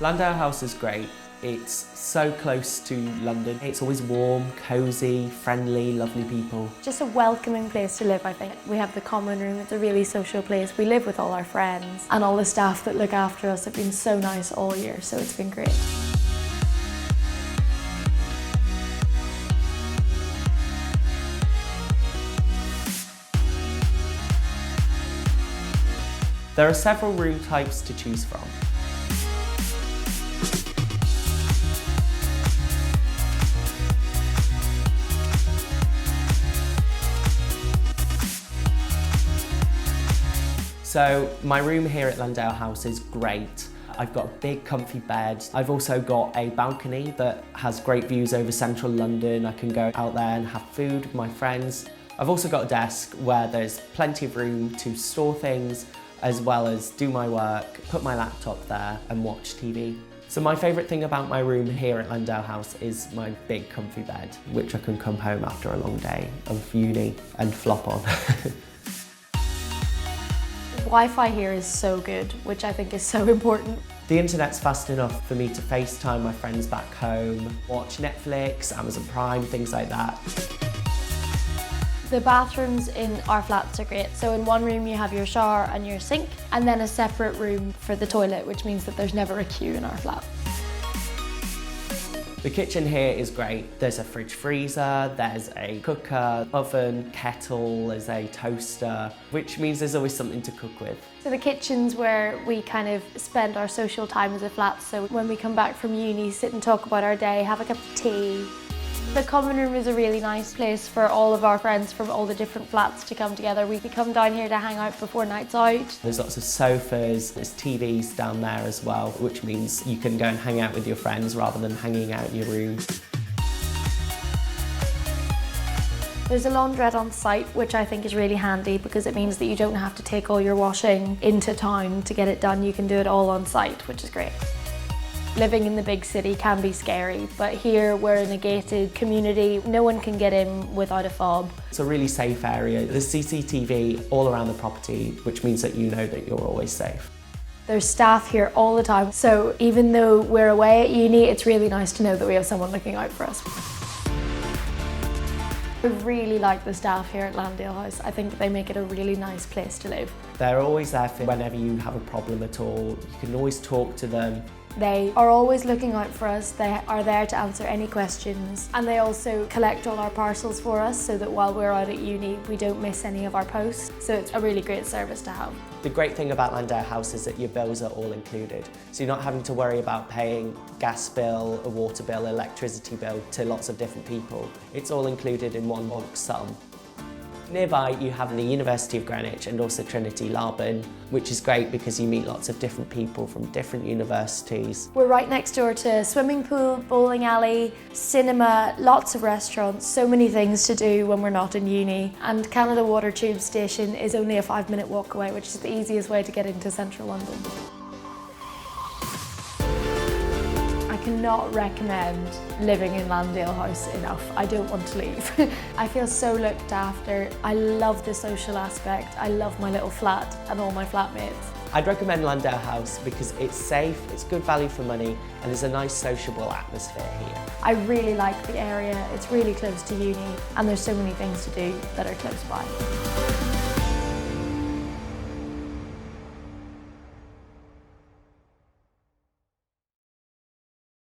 Landale House is great. It's so close to London. It's always warm, cosy, friendly, lovely people. Just a welcoming place to live, I think. We have the common room, it's a really social place. We live with all our friends and all the staff that look after us have been so nice all year, so it's been great. There are several room types to choose from. So my room here at Landale House is great. I've got a big comfy bed. I've also got a balcony that has great views over central London. I can go out there and have food with my friends. I've also got a desk where there's plenty of room to store things, as well as do my work, put my laptop there and watch TV. So my favourite thing about my room here at Landale House is my big comfy bed, which I can come home after a long day of uni and flop on. Wi-Fi here is so good, which I think is so important. The internet's fast enough for me to FaceTime my friends back home, watch Netflix, Amazon Prime, things like that. The bathrooms in our flats are great. So in one room you have your shower and your sink, and then a separate room for the toilet, which means that there's never a queue in our flat. The kitchen here is great. There's a fridge freezer, there's a cooker, oven, kettle, there's a toaster, which means there's always something to cook with. So the kitchen's where we kind of spend our social time as a flat. So when we come back from uni, sit and talk about our day, have a cup of tea. The common room is a really nice place for all of our friends from all the different flats to come together. We could come down here to hang out before nights out. There's lots of sofas, there's TVs down there as well, which means you can go and hang out with your friends rather than hanging out in your room. There's a laundrette on site, which I think is really handy because it means that you don't have to take all your washing into town to get it done. You can do it all on site, which is great. Living in the big city can be scary, but here we're in a gated community. No one can get in without a fob. It's a really safe area. There's CCTV all around the property, which means that you know that you're always safe. There's staff here all the time, so even though we're away at uni, it's really nice to know that we have someone looking out for us. I really like the staff here at Landale House. I think they make it a really nice place to live. They're always there for whenever you have a problem at all. You can always talk to them. They are always looking out for us. They are there to answer any questions. And they also collect all our parcels for us so that while we're out at uni, we don't miss any of our posts. So it's a really great service to have. The great thing about Landale House is that your bills are all included. So you're not having to worry about paying gas bill, a water bill, electricity bill to lots of different people. It's all included in one lump sum. Nearby you have the University of Greenwich and also Trinity Laban, which is great because you meet lots of different people from different universities. We're right next door to a swimming pool, bowling alley, cinema, lots of restaurants, so many things to do when we're not in uni. And Canada Water Tube Station is only a 5-minute walk away, which is the easiest way to get into central London. I cannot recommend living in Landale House enough. I don't want to leave. I feel so looked after. I love the social aspect. I love my little flat and all my flatmates. I'd recommend Landale House because it's safe, it's good value for money, and there's a nice sociable atmosphere here. I really like the area. It's really close to uni, and there's so many things to do that are close by.